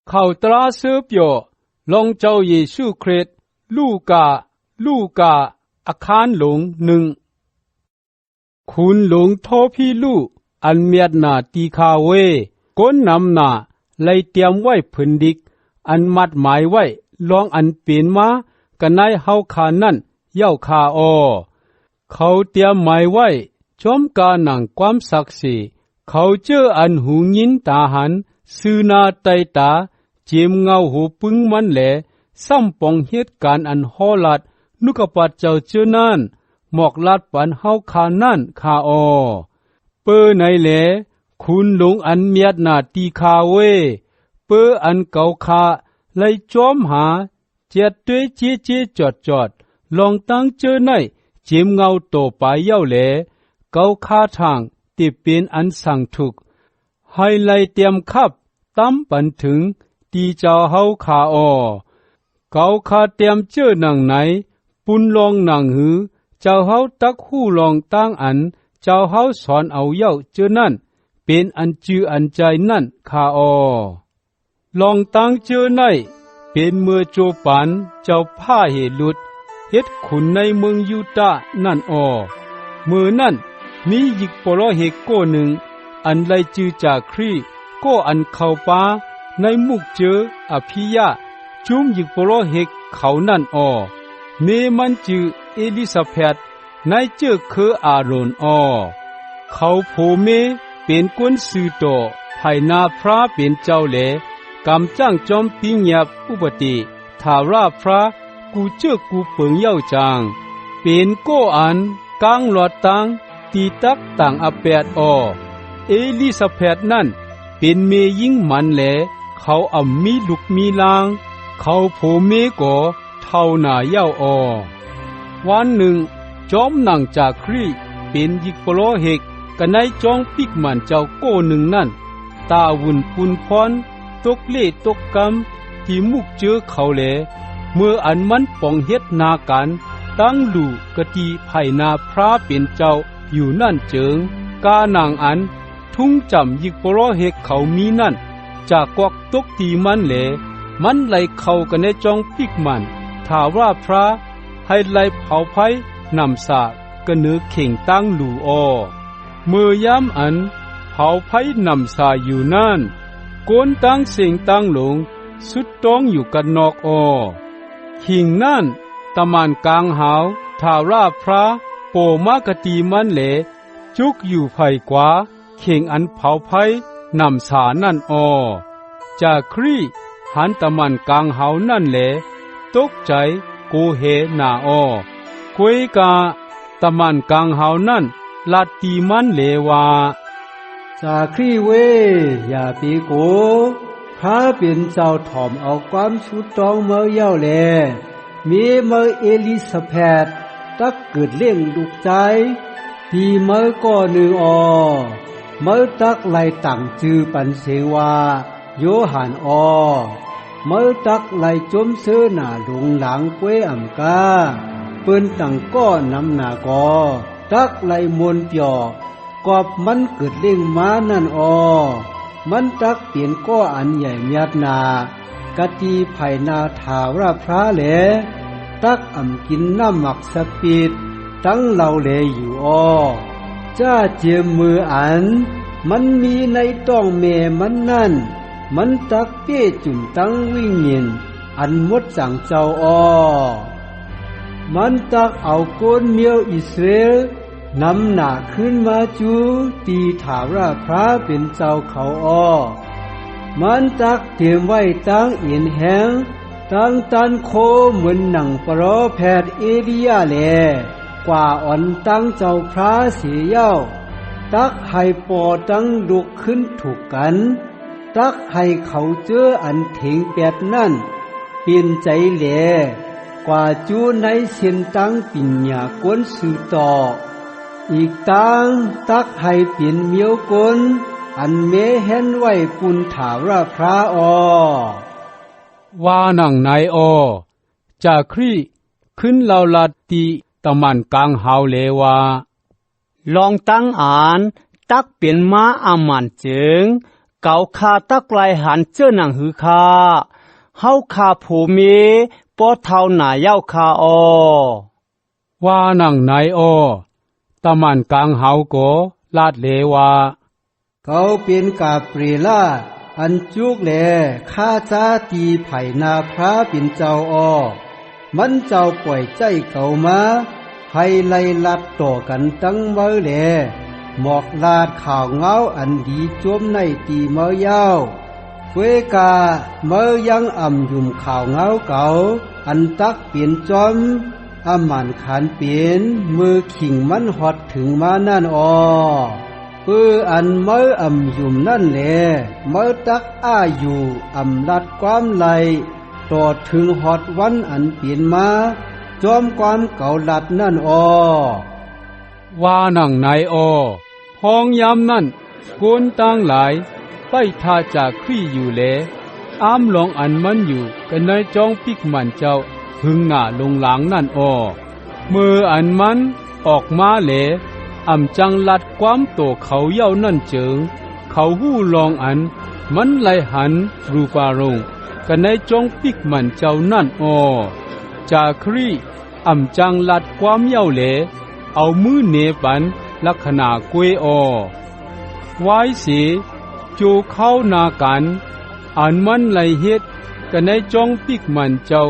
เขาตราเสือเปียวลองเจ้าเยซูคริสต์ลูกาอาคารหลงหนึ่งคุณหลงโทพี่ลูกอันเมียดนาตีคาเวก้นนำนาไลเตรียมไว้พื้นดิกอันมัดหมายไว้ลองอันเปลี่ยนมากันในเฮาคานั่นเย้าคาเขาเตรียมหมายไว้จอมกาหนังความศักดิ์สิทธิ์เขาเจออันหูยินตาหันซื้อนาไตตาเจียมเงาหูปึงมันแหลซ้ำปองเหตุการณ์อันฮอลัดนุกปัดเจ้าเจอนั่นหมอกลัดปันเฮาคานั่นคาเปอไหนแหลคุณหลงอันเมียดนาตีคาเวเปออันเก่าคาไลจอมหาเจ็ดด้วยเจจอดลองตั้งเจอในเจียมเงาโตไปเย้าแหลเก่าคาทางติเป็นอันสั่งถูกให้ไลเตรียมคับตั้มปันถึงตีเจ้าเฮาคาเก่าคาเตรียมเจอหนังไหนปุนลองหนังหือเจ้าเฮาตักหู้ลองตั้งอันเจ้าเฮาสอนเอาเย้าเจอนั่นเป็นอันจืออันใจนั่นคาลองตั้งเจอในเป็นเมื่อโจปันเจ้าผ้าเหลุดเฮ็ดขุนในเมืองยูตานั่นมือนั่นมีหยิกปลอเฮกโกหนึ่งอันไลจือจากครีก็อันเข้าป่าในมุกเจออภิยะจุมหยิกปลอเฮกเขานั่นเมมันจือเอลิซาเบธในเจอคืออาโรนเขาโผเมเป็นกวนสื่อต่อภายนาพระเป็นเจ้าแหลกำจ้างจอมปิงยับอุปติทาราพระกูเจอกูเปิงเย้าจางเป็นโกอันกางหลอดตังตีตักต่างอแปดเอลิซาเบธนั่นเป็นเมยิ่งมันแหลเขามีลูกมีลางเขาโผเมก่อเท่าหนาเย้าวันหนึ่งจอมหนังจากครีเป็นยิกปลอเฮกกันในจองปิกมันเจ้าโก้หนึ่งนั่นตาวุ่นปุนพรตกเล่ตกกำที่มุกเจอเขาแหลเมื่ออันมันป่องเฮ็ดนาการตั้งหลู่กะตีไผ่นาพระเป็นเจ้าอยู่นั่นเจิงกานางอันทุ่งจำยิกปลอเฮกเขามีนั่นจากกวักตกตีมันแหลมันไหลเข้ากันในจองปิกมันถาว่าพระให้ไล่เผาไผ่นำสากระเนือเข่งตั้งหลู่เมื่อยามอันเผาไผ่นำสาอยู่นั่นโกนตั้งเสียงตั้งหลงสุดต้องอยู่กันนอกหิงนั่นตะมันกลางหาวทาราพระโปมากตีมันเหลจุกอยู่ไผ่กว่าเข่งอันเผาไผ่นำสานั่นจากครีหันตะมันกลางหาวนั่นแหลตกใจโกเฮนากวยกาตะมันกลางหาวนั่นลาตีมันเลวาจาครีเวอย่าปีโกพระเป็นเจ้าถ่อมเอาความชุดต้องเมื่อเย้าแลมีเมื่อเอลิซาเบธตักเกิดเลี้ยงลูกใจที่เมื่อก่อหนึ่งเมื่อตักไล่ตั้งจือปันเสวาโยหันเมื่อตักไล่จมเสื้อหน้าหลงหลังกวยอ่ำกาเปิ้นตั้งก้อนำหน้ากอตักไล่มนเปียวกอบมันเกิดเลี้ยงมานั่นมันตักเปลี่ยนก้ออันใหญ่เมียดนากะตีไผ่นาถาราพระแหลตักกินน้ำหมักสปีดตั้งเราแลอยู่จ้าเจียมมืออันมันมีในต้องแม่มันนั่นมันตักเป้จุ่มตั้งวิ่งเงินอันมดสั่งเจ้ามันตักเอาโกนเมียวอิสราเอลนำหน้าขึ้นมาจูตีถาราพระเป็นเจ้าเขามันตักเตรียมไว้ตั้งเอียนแหงตั้งตันโคเหมือนหนังปรอแพทย์เอลียาแลกว่าอ่อนตั้งเจ้าพระเสียเย้าตักให้ปอตั้งลุกขึ้นถูกกันตักให้เขาเจออันเถงแปดนั่นเปลี่ยนใจแหลกว่าจูในเส้นตั้งปิญญากวนสือต่ออีกตั้งตักให้เปลี่ยนเมียวกลอันเมเห็นไว้ปุนถาราพระว่าหนังไหนจากครีขึ้นเหล่าลาตีตะมันกลางหาวเลวาลองตั้งอ่านตักเปลี่ยนมาอามันจึง เกาคาตักไลหันเจ้าหนังหือคาเฮาคาผูมีป้อเท่าหนาเย้าคาอว่านังไหนอตะมันกลางเฮาโกลาดเลวาเขาเป็นกาเปรลาอันจุกแลข้าจ้าตีไผ่นาพระเป็นเจ้ามันเจ้าปล่อยใจเก่ามาให้ไล่ลัดต่อกันตั้งเมื่อแลหมอกลาดข่าวเงาอันดีจวมในตีเมื่อยาวเวกาเมื่อยังอ่ำยุ่มข่าวเงาเก่าอันตักเปลี่ยนจอมอามันขานเปลี่ยนมือขิงมันหอดถึงมานั่นเพื่ออันเมื่ออ่ำยุ่มนั่นแหละเมื่อตักอ้าอยู่อ่ำลัดความไหลต่อถึงหอดวันอันเปลี่ยนมาจอมความเก่าลัดนั่นว่านังไหนพองยามนั่นโกนตั้งหลายไปท่าจากครี่อยู่แลอ้ามลองอันมันอยู่กันในจองปิกมันเจ้าหึงหน้าลงหลังนั่นมืออันมันออกมาแลอ่ำจังลัดความโตเขาเย้านั่นเจิงเขาหู้ลองอันมันไหลหันรูปารมณ์กันในจองปิกมันเจ้านั่นจากครี่อ่ำจังลัดความเย้าแลเอามือเนปันลักษณะกวยไว้สิจูเข้านากันอันมันไหลเฮ็ดกันในจองปิกมันเจ้า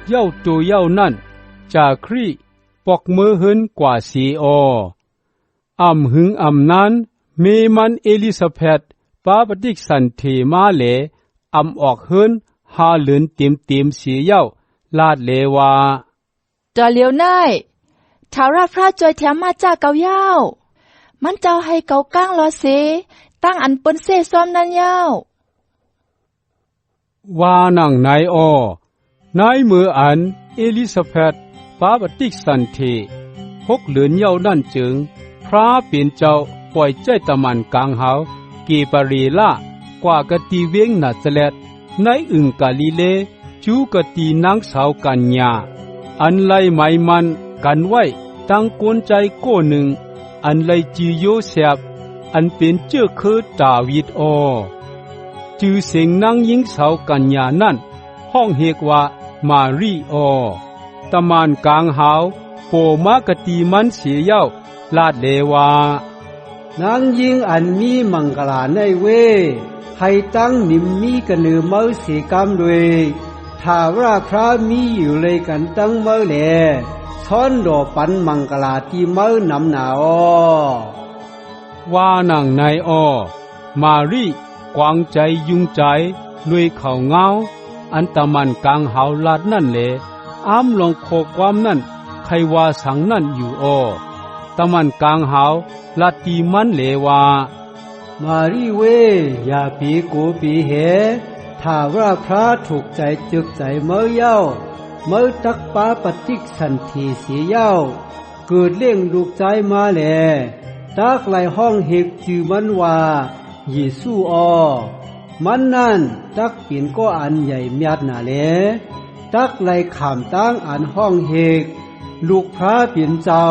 เย้าตัวเย้านั่นจากครี่ปอกมือเหินกว่าสีอ่ำหึงอ่ำนั้นเมมันเอลิซาเบธป้าปฏิกสันเทมาเลอ่ำออกเหินหาเหลือนเต็มเสียเย้าลาดเลวาจะเลียวน่ายชาวราพระจอยแถมมาจากเกาเย้ามันเจ้าให้เกาก้างลอเสตั้งอันปนเซซ้อมนั่นเย้าว่านังไหนนายมืออันเอลิซาเบธป้าปฏิกสันเท6 เหลือนเย้านั่นจึงพระเป็นเจ้าปล่อยใจตะมันกลางเฮากีปารีละกว่ากะตีเวงนาซาเรตในอึงกาลิเลจูกะตีนางสาวกัญญาอันไลไหมมันกันไว้ตั้งกวนใจโก้หนึ่งอันไลจีโยเซฟอันเป็นเจ้าคือดาวิดจือเสียงนางหญิงสาวกัญญานั่นห้องเฮกว่ามารีตะมานกลางหาวโปมากะตีมันเสียเย้าลาดเลวานางยิงอันมีมังกลาในเวให้ตั้งนิมมีกันเนือเมื่อเสียกรรมด้วยถ้าว่าพระมีอยู่เลยกันตั้งเมื่อแลซ้อนดอปันมังกลาที่เมื่อนำหนาว่านังในมารีกวางใจยุงใจลุยเข่าเงาอันตะมันกลางหาวลาดนั่นแลอ้ามลองโคความนั่นใครว่าสังนั่นอยู่ตะมันกลางหาวลาตีมันเลวามารีเวอย่าปีกูปีเหถ้าว่าพระถูกใจจึกใจเมื่อเย้าเมื่อตักป้าปฏิกสันทีเสียเย้าเกิดเลี้ยงลูกใจมาแลตักไหลห้องเฮกจือมันว่าเยซูมันนั่นตักเปลี่ยนก็อันใหญ่เมียดนาแลตักไหลขามตั้งอันห้องเฮกลูกพระเปลี่ยนเจ้า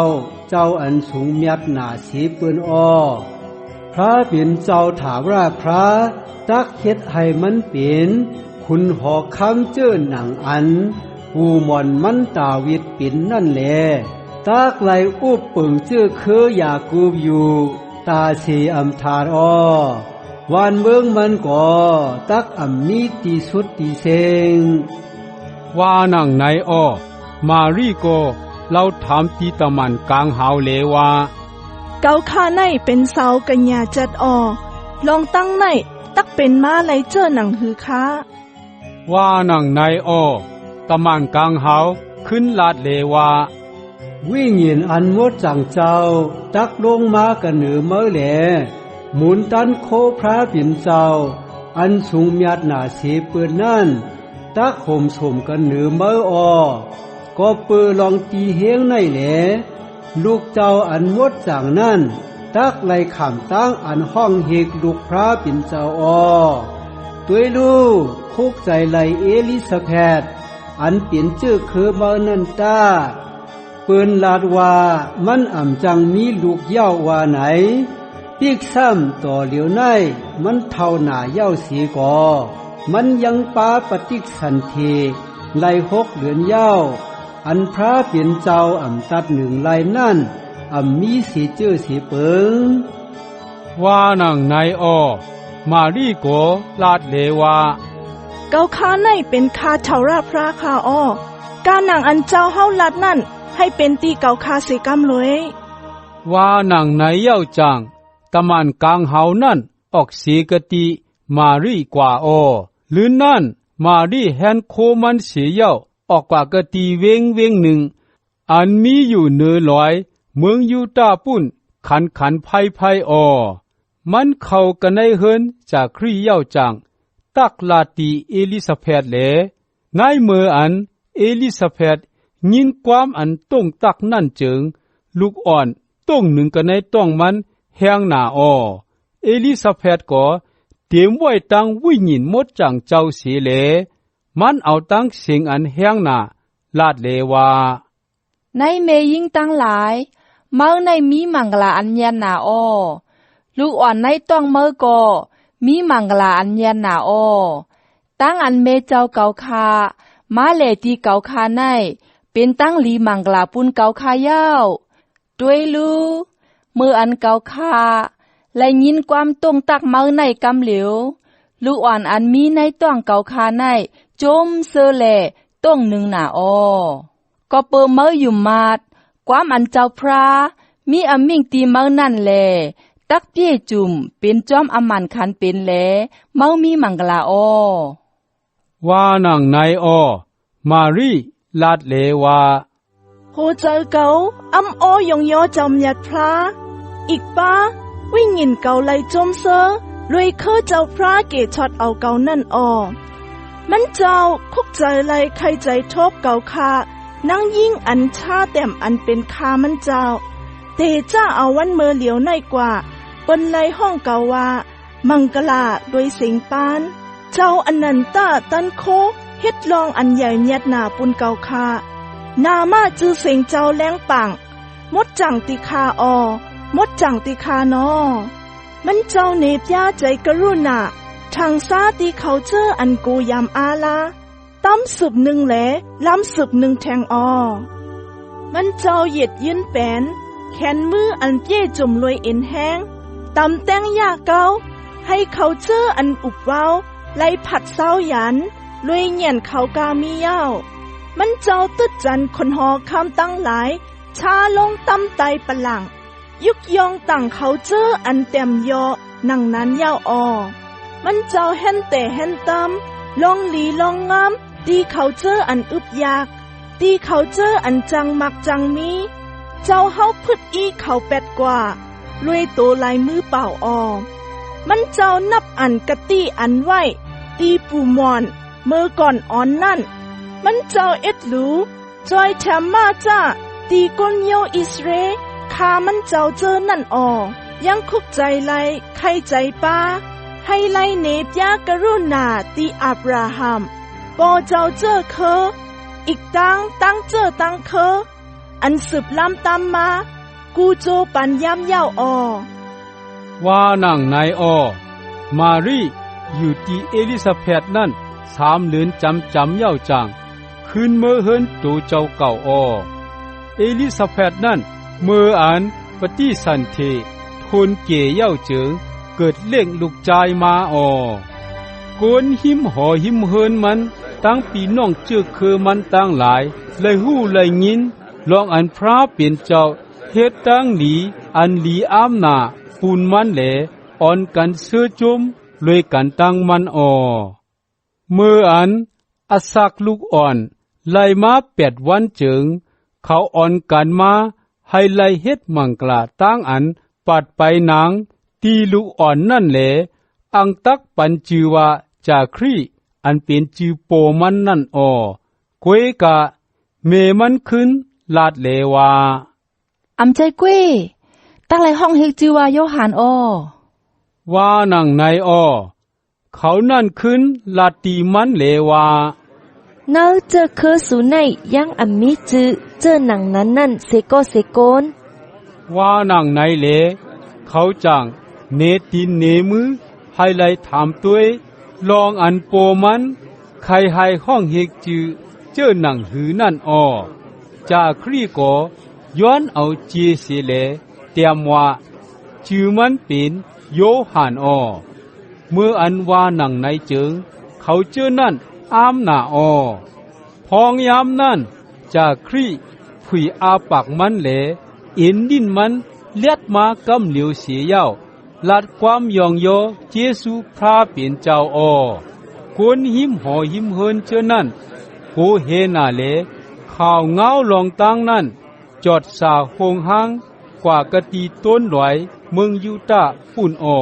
อันสูงเมียดหนาสีเปื้อนพระเปลี่ยนเจ้าถามว่าพระตักเฮ็ดให้มันเป็นคุณหอคำเจ้อหนังอันปูหมอนมันดาวิดเป็นนั่นแหละตักไหลอุบปึงเจ้อคือยากูบอยู่ตาเสีอำทานวันเมืองมันก็ตักอ่ำมีตีสุดตีเซงว่านังไหนมารีโกเราถามตีตะมันกลางหาวเลวาเกาข้าในเป็นเสากัญญาจัดลองตั้งในตักเป็นม้าไหลเจ้อหนังหือค้าว่านังไหนตะมันกลางหาวขึ้นลาดเลวาวิ่งเห็นอันมดจังเจ้าตักลงมากันเหนือเมื่อแหลหมุนตันโคพระปิ่นเจ้าอันสูงเมียดหนาเสียเปื้อนนั่นตักห่มสมกันเหนือเมื่อก็เปื้อลองตีเฮงในแหลลูกเจ้าอันมดจังนั่นตักไหลขามตั้งอันห้องเฮกลูกพระปิ่นเจ้าตัวลูกคุกใจไหลเอลิซาเบธอันเปลี่ยนชื่อคือเมื่อนันตาเปิ้นลาดว่ามันอ่ำจังมีลูกเย้าว่าไหน ปีกซ้ำต่อเหลียวในมันเท่าหนาเย้าสีก่อมันยังปาปฏิสันเทไล่6 เดือนเย้าอันพระเปลี่ยนเจ้าอ่ำตัด1ไล่นั่นอ่ำมีสีเจื้อสีเปิงว่านังในอ้อมารีโกลาดเลวาเกาคาในเป็นคาเทาราพระคาอ้อการนางอันเจ้าเฮาลัดนั่นให้เป็นตีเกาคาเสกำเลยว่านังในเย้าจังตะมันกลางเฮานั่นออกสีกติมารีกว่าอ้อหรือนั่นมารีแฮนโคมันเสียเย้าออกกว่ากติเวงหนึ่งอันมีอยู่เหนือลอยเมืองยูตาปุ่นขันไพ่อ้อมันเข้ากันในเฮินจากครีเย้าจังตักลาตีเอลิซาเบธเลในเมื่ออันเอลิซาเบธยินความอันต้องตักนั่นจึงลูกอ่อนต้องหนึ่งกันในต้องมันแหงหนาอ้อเอลิซาเบธก็เตรียมไว้ตั้งวิญญาณหมดจังเจ้าเสียเลมันเอาตั้งเสียงอันแหงหนาลาดเลวาในเมยิงตั้งหลายเมื่อในมีมังกลาอันยันหนาอ้อลูกอ่อนในต้องเมื่อก็มีมังกลาอันยันหนาอ้อตั้งอันเมเจ้าเกาคามาเลตีเกาคาในเป็นตั้งลีมังกลาปุนเกาคาเย้าด้วยลูมืออันเกาคาและยินความตรงตักเมื่อในกำเหลียวลูกอ่อนอันมีในต้องเกาคาในจมเสเลต้องหนึ่งหนาอ้อก็เปิดเมื่ออยู่มาดความอันเจ้าพระมีอมิ่งตีเมื่อนั่นแลตักเปี้ยจุ่มเป็นจอมอมันคันเป็นแลเมื่อมีมังกลาอ้อว่านังในอ้อมารีลาดเลวาโหเจอเกาอ้ำอ้อยงยอจอมยัดพระอีกป้าวิ่งยินเกาไล่จมเซอรวยเคอเจ้าพระเกช็อตเอาเกานั่นอ้อมันเจ้าคุกใจไล่ใครใจทบเกาคานั่งยิ่งอันชาแต้มอันเป็นคามันเจ้าเตจ้าเอาวันเมื่อเหลียวในกว่าเปิ้นไล่ห้องเกาว่ามังกลาโดยเสียงปานเจ้าอนันตาตันโคเฮ็ดลองอันใหญ่เมียดหนาปุนเกาคานามาจื้อเสียงเจ้าแรงปังมดจังติคาอมดจังติคานอมันเจ้าเนบยาใจกรุณาทางซาตีเขาเจออันกูยามอาลาต้มสืบหนึ่งแหลล้ำสืบหนึ่งแทงมันเจ้าเหยียดยืนแปนแขนมืออันเปี้ยจุ่มลอยเอ็นแห้งตำแตงยาเกาให้เขาเจออันอุบเว้าไล่ผัดเศร้าหยันลอยเหยียนเขากามีเย้ามันเจ้าตึดจันคนหอคำตั้งหลายชาลงตำไตปะหลังยุกยองตั้งเขาเจออันเต็มยอนั่งนั้นยาวมันเจ้าแห่นแต่แห่นตำลองหลีลองงามตีเขาเจออันอึบยากตีเขาเจออันจังมักจังมีเจ้าเฮาพึดอีเขา8 กว่าลุยโตลายมือเปล่ามันเจ้านับอันกะตี้อันไว้ตีปูมอนเมื่อก่อนอ่อนนั่นมันเจ้าเอ็ดหลูจอยแถมมาจ้าตีก้นโยอิสเรคามันเจ้าเจอนั่นยังคุกใจไลใครใจป้าให้ไลเนบยากรุณาตีอับราฮัมปอเจ้าเจอเคออีกตั้งเจอตั้งเคออันสืบล้ำตามมากูโจปันย้ำยาวว่านังในมารีอยู่ที่เอลิซาเบธนั่น3 เดือนจำเย้าจังคืนเมื่อเฮินตูเจ้าเก่าเอลิซาเบธนั่นเมื่ออันปฏิสันเททนเกยเย้าเจิงเกิดเล่งลูกใจมาโกนหิมห่อหิมเฮินมันตั้งปีน้องเจือคือมันตั้งหลายเลยหู้เลยยินลองอันพระเปลี่ยนเจ้าเฮ็ดตั้งหลีอันหลีอ้ามนาปูนมันแหลอ่อนกันเสื้อจุมเลยกันตั้งมันเมื่ออันอสักลูกอ่อนไล่มา8 วันจึงเขาอ่อนกันมาให้ไล่เฮ็ดมังกลาตั้งอันปัดไปนางตีลูกอ่อนนั่นแหลอังตักปันจือว่าจาครีอันเป็นจือโปมันนั่นกวยกะเมมันขึ้นลาดเลวาอำใจกวยตั้งไรห้องเฮกจือว่าโยหานว่านังในเขานั่นขึ้นลาตีมันเลวาเนาเจอคือสูในยังอัมมิจือเจอหนังนั้นนั่นเซโกนว่านังในเลเขาจัง เนตินเนมือให้ไลถามตัวลองอันโปมันใครให้ห้องเฮกจือเจ้าหนังหือนั่นอ้อจากครีก็ย้อนเอาเจเสเลเตรียมว่าจือมันเป็นโยฮันอ้อเมื่ออันว่าหนังในเจิงเขาเจอนั่นอามหนาอ้อพองยามนั่นจากครีผุยอาปากมันแหลเอ็นดินมันเลียดมากำเหลียวเสียเย้าลัดความยองโยเจสุพระเป็นเจ้าอ้อคนหิมห่อหิมเฮินเจอนั่นโกเฮนาเลข่าวเงาลองตั้งนั่นจอดสาหงหางกว่ากะตีต้นหลอยเมืองยูตาปุ่นอ้อ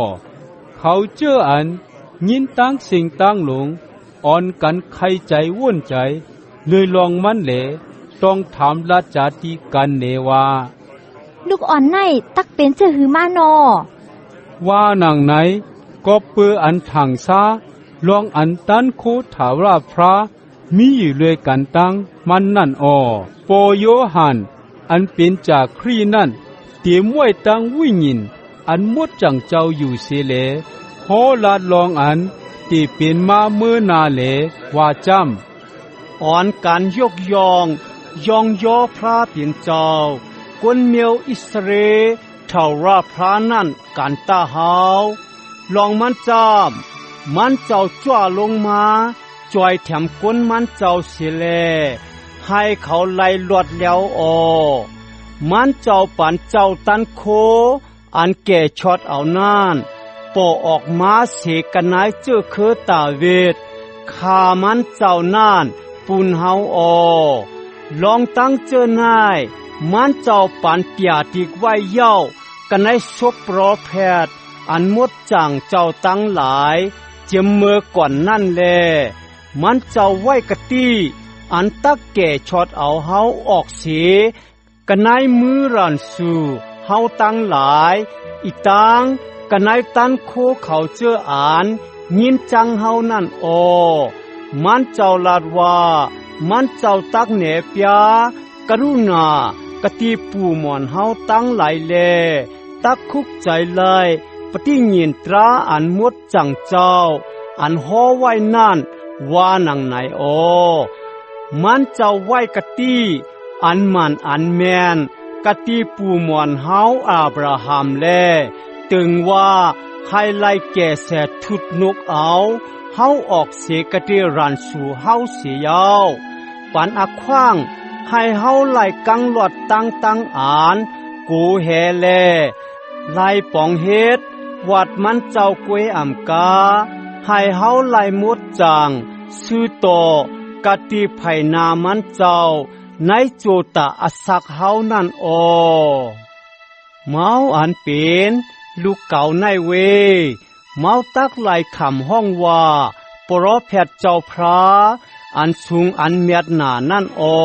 เขาเจออันยินตั้งสิ่งตั้งหลงอ่อนกันใครใจว่นใจเลยลองมันแหลต้องถามราชาติกันเนว่าลูกอ่อนในตักเป็นเจ้าหือมานอว่าหนังไหนก็เปื้ออันถังซาลองอันตันโคถาราพระมีอยู่เลยกันตั้งมันนั่นอ้อโปโยหันอันเป็นจากครีนั่นเตรียมไว้ตั้งวิญญาณอันมดจังเจ้าอยู่เสเลฮอลาดลองอันที่เป็นมาเมื่อนาเลว่าจำอ่อนการยกยองย่อพระเป็นเจ้ากวนเมียวอิสราเอลเท่าราพระนั่นการตาหาวลองมันจำมันเจ้าจ้าลงมาจอยแถมกวนมันเจ้าเสียแลให้เขาไล่ลวดแล้วอ้อมันเจ้าปันเจ้าตันโคอันแก่ช็อตเอานานปอออกมาเสกันนายเจ้าคือตาเวทข้ามันเจ้านานปุนเฮาอ้อลองตั้งเจอนายมันเจ้าปันเปียติกไว้เย้ากันนายศพรอแพทย์อันมดจังเจ้าตั้งหลายเจียมเมื่อก่อนนั่นแลมันเจ้าไว้กะตี้อันตักแก่ช็อตเอาเฮาออกเสียกันนายมือรันสู่เฮาตั้งหลายอีตังกันนายตันโคเขาเจออ่านยินจังเฮานั่นอ้อมันเจ้าลาดว่ามันเจ้าตักเหนเปียกรุณากะตีปูหมอนเฮาตั้งหลายแลตักคุกใจเลยปฏิญินตราอันมดจังเจ้าอันห่อไว้นั่นว่านังไหนอ้อมันเจ้าไว้กะตีอันมันอันแมนกะตีปูหมอนเฮาอาบราฮัมแลตึงว่าให้ไล่แก่แสทุดนกเอาเฮาออกเสกะตีรันสู่เฮาเสียยาวปันอักขว้างให้เฮาไล่กังหลอดตั้งอ่านกูแฮแลไล่ปองเฮ็ดวัดมันเจ้ากวยอ่ำกาให้เฮาไล่มดจางซื้อต่อกะตีไผนามันเจ้าในโจตาอสักเฮานั่นอ้อเมาอันเป็นลูกเก่าในเวเมาตักไหลคำห้องว่าปรแพทย์เจ้าพระอันสูงอันเมียดหนานั่นอ้อ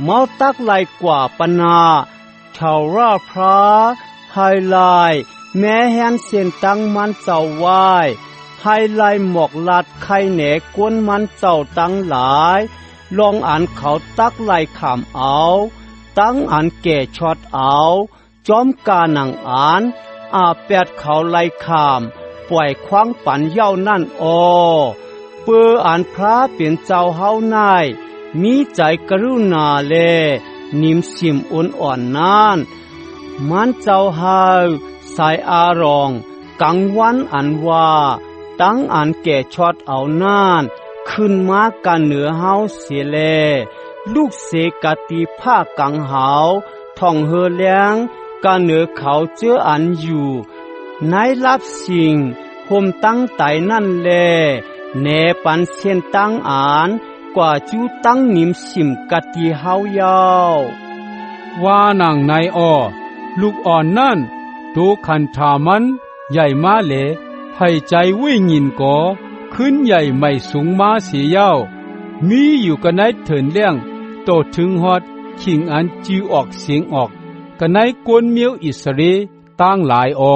เมาตักไหลกว่าปนาเท่าราพระไฮไลแม้แฮนเส้นตั้งมันเจ้าไว้ไฮไลหมอกลาดไข่แหนกวนมันเจ้าตั้งหลายลองอ่านเขาตักไหลขำเอาตั้งอ่านแก่ช็อตเอาจอมกาหนังอ่านแปดเขาไหลขำปล่อยคว้างปันเย้านั่นอ้อเปื้ออ่านพระเป็นเจ้าเฮานายมีใจกรุณาแลนิมสิมอ่อนนั่นมันเจ้าเฮาสายอารองกังวันอันว่าตั้งอ่านแก่ช็อตเอานั่นขึ้นมากันเหนือเฮาเสียแลลูกเสกติผ้ากังหาวท่องเฮเลี้ยงกันเหนือเขาเจออันอยู่ในรับสิ่งห่มตั้งไตนั่นแลแนปันเส้นตั้งอ่านกว่าจูตั้งนิมสิมกติเฮายาวว่าหนังในอ้อลูกอ่อนนั่นดูคันถามันใหญ่มาเลให้ใจวิ่งยินก่อขึ้นใหญ่ไม่สูงมาเสียเย้ามีอยู่กันในเถินเลี้ยงโตถึงฮอดขิงอันจือออกเสียงออกกันในกวนเมียวอิสราเอลตั้งหลายอ้อ